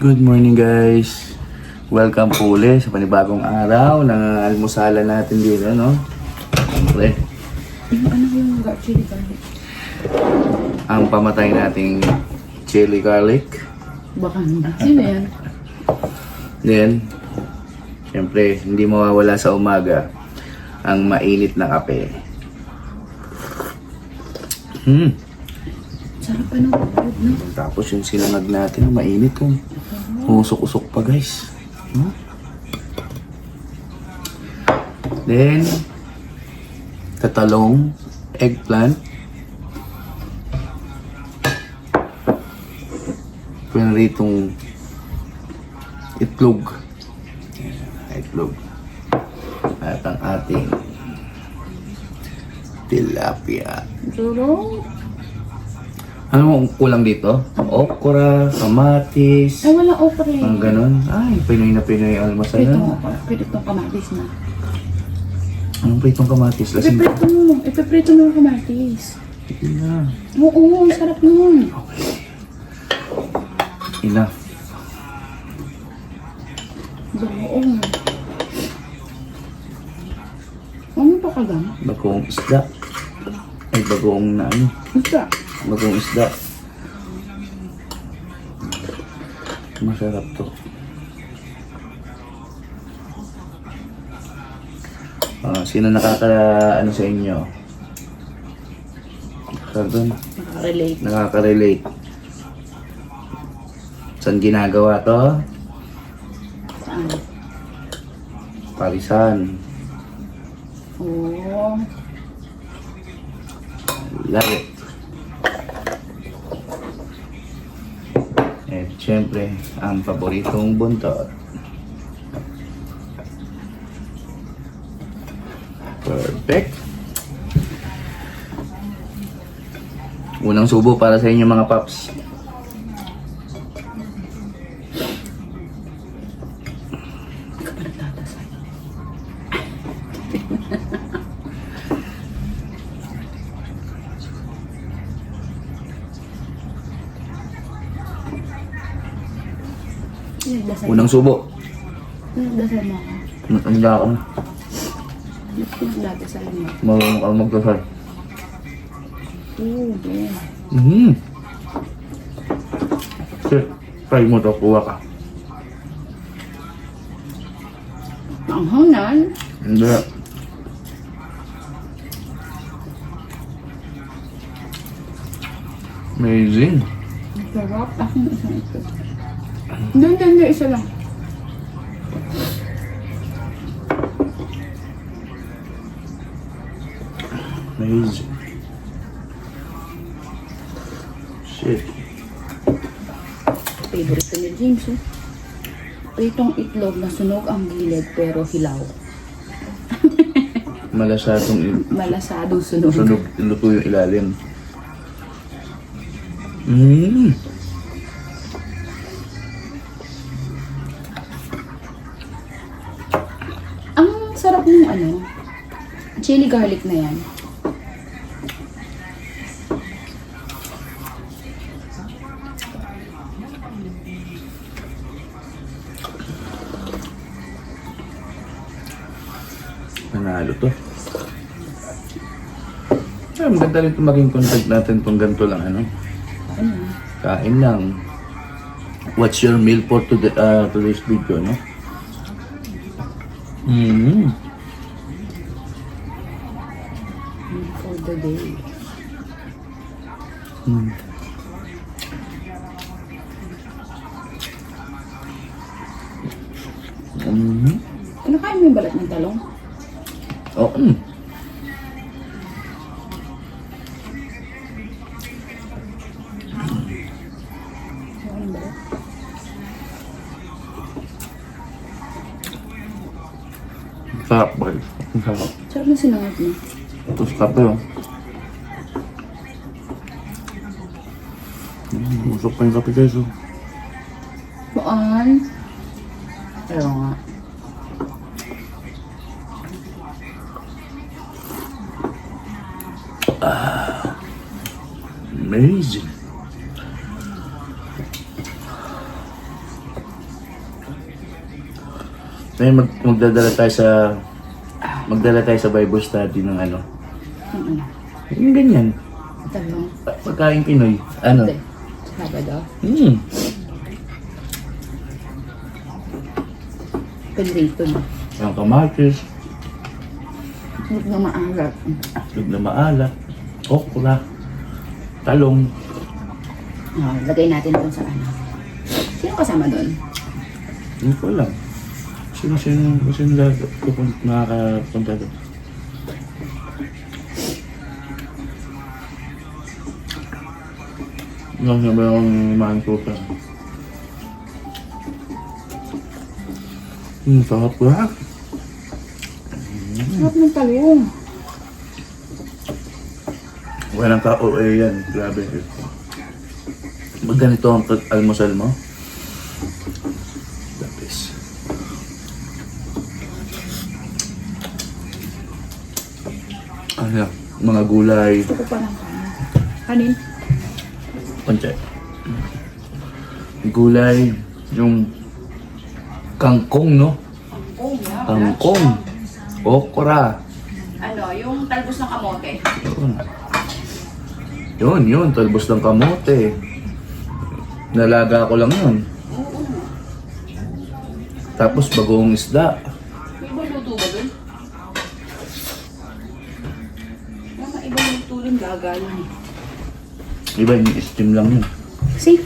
Good morning guys! Welcome po ulit sa panibagong araw ng almusalan natin dito, no? Siyempre, Yung chili garlic? ang pamatay nating chili garlic. Baka naman. Sino yan? Then, siyempre, hindi mawawala sa umaga ang mainit na kape. Sarap pa ng food, no? Tapos yung sinangag natin, mainit kung usok-usok pa guys. Then, tatalong, eggplant, pinritong itlog. Itlog. At ang ating tilapia. Duro? Ano mo kulang dito? Okra, kamatis, Ay, wala okra eh. ang ganon. Ay, Pinoy na Pinoy ang almasal Pritong na. okra. Pritong kamatis na. Anong pritong kamatis? Lasing. Ipiprito mo. Ipiprito mo yung kamatis. Hindi na. Oo, ang sarap nun. Enough. Oo. Ano pa ka gan? Bagong isda. Ay, bagong na ano. Basta. Bagong isda. Masarap to. Sino ano sa inyo? Doon, Nakarelate. nakaka-relate. Saan ginagawa to? Saan? Parisan. Oo. Love it. At syempre, ang paboritong buntot. Perfect. Unang subo para sa inyo mga paps. Hindi ka pa nagdadasal. Nagdasal. Unang subo. Nagdasal mo ako. Matanda ako na. Nagdadasal mo. Marunong ka magdasal. Oo, yeah. Sir, try mo to, kuha ka. Ang hangan. Hindi. Amazing. Sarap. Akong isang ito. Hindi, isa lang. Amazing. Shit. Favorite ni James, oh. Pritong itlog na sunog ang gilid pero hilaw. Malasadong Malasadong sunog. sunog, luto yung ilalim. Mmm. Ang sarap ng chili garlic na yan. Nanalo to. Ay, maganda rin itong maging content natin kung ganito lang, ano? Ano? Kain lang. What's your meal for today's video, no? For the day. Ano kain mo yung balat ng talong? Oh, Ano yung balat? sarap ba? Ang sarap. Sarap na sinangag mo. Tapos kape, oh. Usok pa yung kape, guys, oh. Baan? Pero nga. Amazing. Ngayon magdala tayo sa Bible study ng ano. Yung ganyan. Talong. Pagkain Pinoy. Ano? Hindi. Sabado. Pendito na. Ang kamatis, Huwag na maalat. itlog na maalat, okra, talong. Lagay natin doon sa ano. Sino kasama doon? Hindi ko alam. Sino nakakapunta doon? Yung sabi akong mahan ko pa. Sarap ba? Sarap ng talong. Walang ka-OA yan. Grabe. Pag ganito ang almusal mo, the best. Ano, mga gulay, Gusto ko pa lang kanin. Kanin? konti. Gulay, yung kangkong, no? Oh, yeah. Kangkong, okra. Ano, yung talbos ng kamote. Yun, talbos ng kamote. Nalaga ko lang yun. Tapos bagong isda. May ibang luto ba dun? Mga ibang luto dun, gagaling. Iba yung steam lang yun. Sim.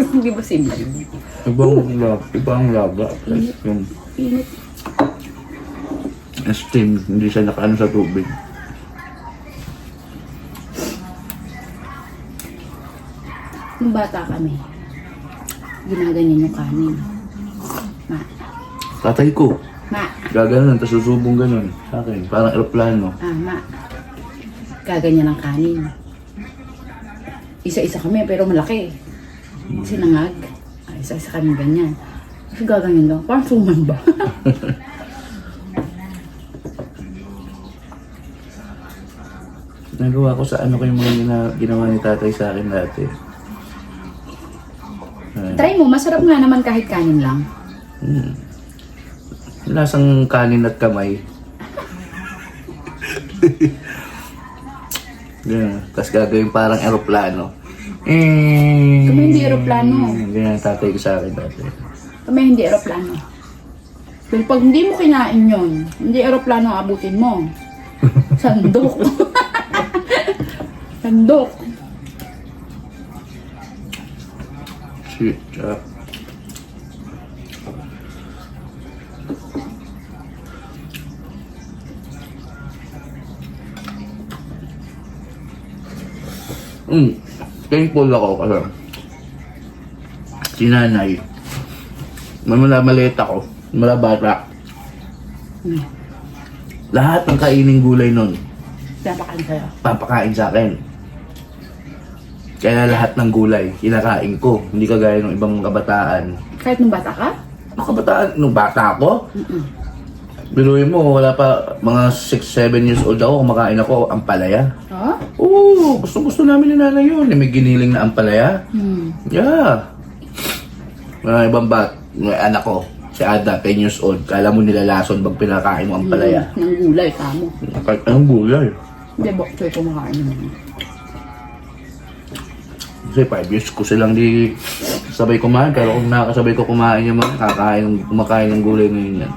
Hindi ba simple? Ibang laga. Yung Init. steam, hindi siya nakaano sa tubig. Nung bata kami, ginaganyan yung kanin. Ma. Tatay ko, Ma. gaganon, tapos susubong ganon. Sa akin, parang aeroplano. Ma. Gaganyan ang kanin. Isa-isa kami, pero malaki. Sinangag. Isa-isa kami ganyan. Kasi gaganyan daw. Parang suman ba? Nagawa ko sa ano ko yung mga ginawa ni tatay sa akin dati. Try mo, masarap nga naman kahit kanin lang. Lasang kanin at kamay. Ganyan. Tapos gagawin parang aeroplano. Kami hindi aeroplano. Ganyan ang tatay ko sa akin dati. Kami hindi aeroplano. Pero pag hindi mo kinain yun, hindi aeroplano ang abutin mo. Sandok. Sandok. Shit, chap. Thankful ako kasi si nanay, maliit ako, bata. Lahat ng kainin gulay nun, Pinapakain sa'yo. papakain sa akin. Kaya lahat ng gulay, kinakain ko. Hindi kagaya ng ibang kabataan. Kahit nung bata ka? Ang kabataan, nung bata ako, biruin mo, wala pa, mga 6-7 years old ako, kumakain ako, ampalaya. Ha? Oo, gusto namin ni nanay yun. May giniling na ampalaya. Yeah. Mga ibang may anak ko, si Ada, 10 years old. Kala mo nilalason pag pinakain mo ampalaya. Ng gulay, kamo. Kahit anong gulay. Hindi, boksoy kumakain naman. Kasi 5 years ko silang di sabay kumain. Pero kung nakakasabay ko kumain yung mga kumakain ng gulay ngayon yan.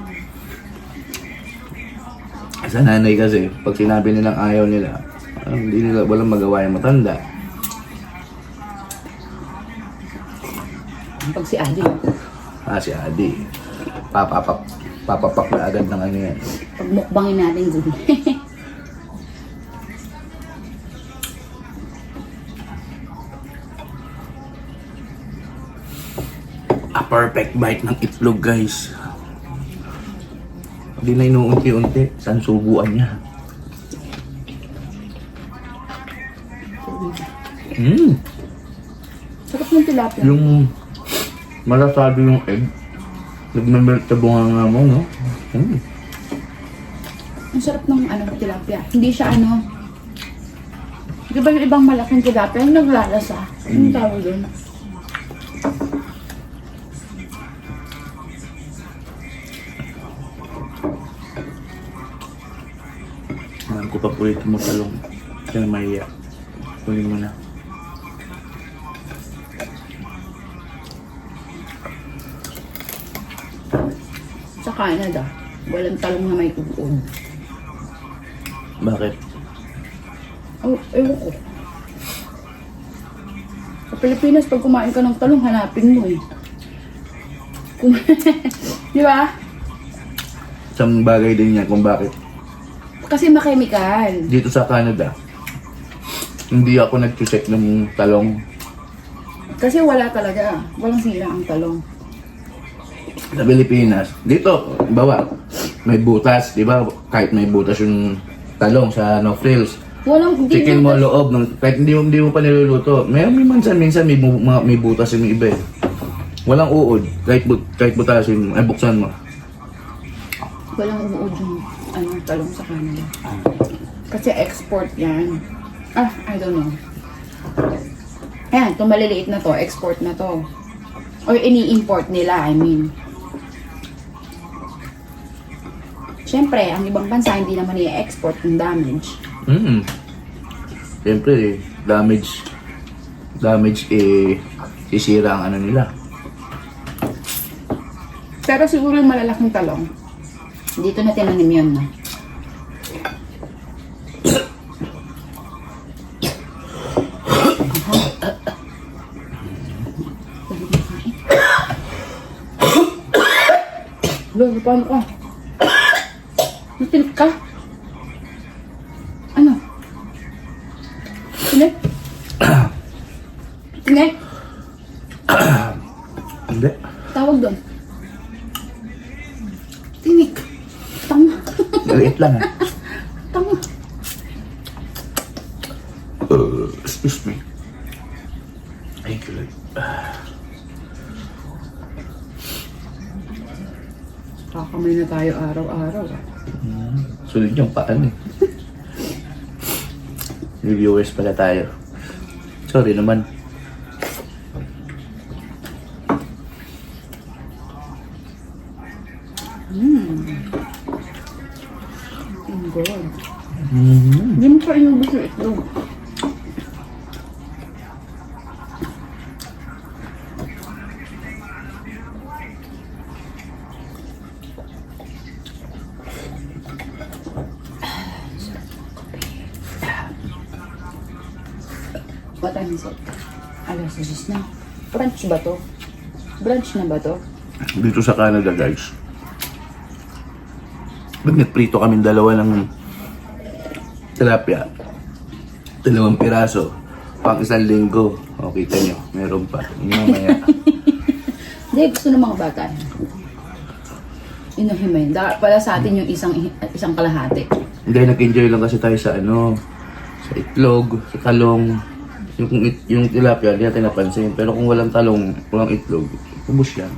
Sa nanay kasi, pag sinabi nilang ayaw nila, hindi nila walang magawa yung matanda. Pag si Adi, Si Adi, papapak na agad ng ano yan. pag mukbangin natin gulay. A perfect bite ng itlog, guys. Hindi na inuunti-unti. Saan subuan niya? Sarap ng tilapia. Yung malasado yung egg. Nagmamelt sa bunganga mo, no? Ang sarap ng tilapia. Hindi siya di ba yung ibang malaking tilapia yung naglalasa? Anong tawag doon? ko paborito mo talong. Kaya maiyak. Kunin mo na. Sa Canada, walang talong na may uod. Bakit? Oh, ewan ko. Sa Pilipinas, pag kumain ka ng talong, hanapin mo eh. Di ba? Isang bagay din yan kung bakit. Kasi makemikal. Dito sa Canada, hindi ako nag-check ng talong. Kasi wala talaga. Walang sila ang talong. Sa Pilipinas, dito, bawa, may butas, di ba? Kahit may butas yung talong sa no frills. Walang di Chicken mo butas. loob, kahit hindi mo pa niluluto. May minsan may butas yung iba eh. Walang uod, kahit butasin mo, ay buksan mo. Walang uod yung talong sa Canada. Kasi export yan. I don't know. Ayan, itong maliliit na to, export na to. Or ini-import nila, I mean. Siyempre, ang ibang bansa hindi naman i-export yung damage. Siyempre, damage sisira ang ano nila. Pero siguro yung malalaking talong, dito na tinanim yun, no? Lolo, paano ka? Natilip ka? Ano? Tinik? Tinik? Hindi. Tawag doon. Tinik. Tanga. Maliit lang ah. Tanga. Excuse me. Ay, kulag. Kakamay na tayo araw-araw. Sulit yung paan eh. Reviewers pala tayo. Sorry naman. Oh God. Mm-hmm. Hindi mo pa inubos yung itlog. What time is it? Alas 6 na. Brunch ba to? Brunch na ba to? Dito sa Canada, guys. Nagprito kami dalawa ng tilapia. 2 piraso. Pang 1 linggo. O, kita nyo. Meron pa. Hindi mamaya. Hindi, gusto ng mga bata. Inuhin mo yun. Para sa atin yung isang kalahati. Hindi, nag-enjoy lang kasi tayo sa ano, sa itlog, sa talong. Yung tilapia, hindi natin napansin. Pero kung walang talong, walang itlog, ubos yan.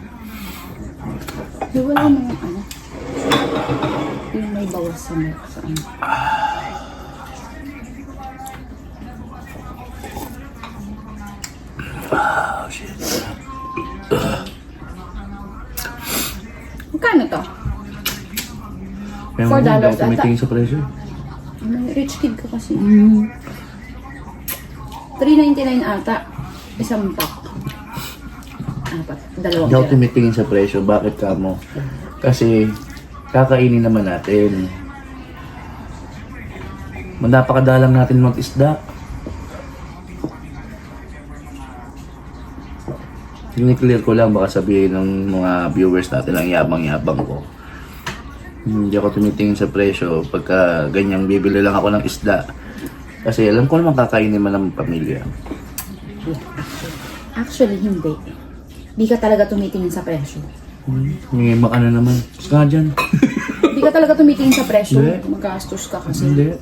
Di wala mo yung ano. Yung may bawas sa milk sa ano. Oh, shit. Magkano to? Kaya $4 hindi ako ata. tumitingin sa presyo. May rich kid ka kasi. $3.99 ata. Isang pack. Apat. Dalawang Hindi ako pera. tumitingin sa presyo. Bakit ka mo? Kasi kakainin naman natin. Napakadalang natin mag-isda. Clear ko lang, baka sabihin ng mga viewers natin ang yabang-yabang ko. Hindi ako tumitingin sa presyo pagka ganyang bibili lang ako ng isda. Kasi alam ko naman kakainin man ng pamilya. Actually, hindi. Di ka talaga tumitingin sa presyo. May makana naman. Basta nga dyan. Di ka talaga tumitingin sa presyo. Hindi. Magastos ka kasi. Hindi.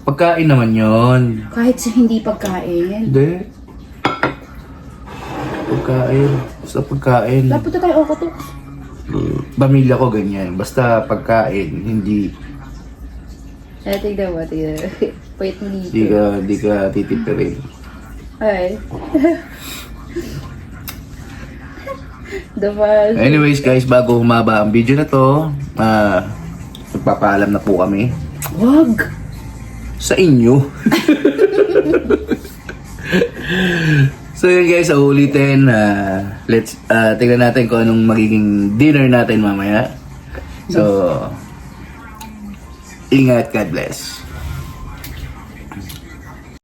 Pagkain naman yon. Kahit sa hindi pagkain. Hindi. Pagkain. Basta pagkain. Dapat na tayo ako to. Pamilya ko ganyan. Basta pagkain. Hindi. Tignan mo, tignan mo. Wait mo dito. Di ka titipirin. Ay. Dapat. Anyways guys, bago humaba ang video na to, magpapaalam na po kami. Wag! sa inyo. So yun guys, so ulitin, let's tingnan natin kung anong magiging dinner natin mamaya. So, ingat, God bless.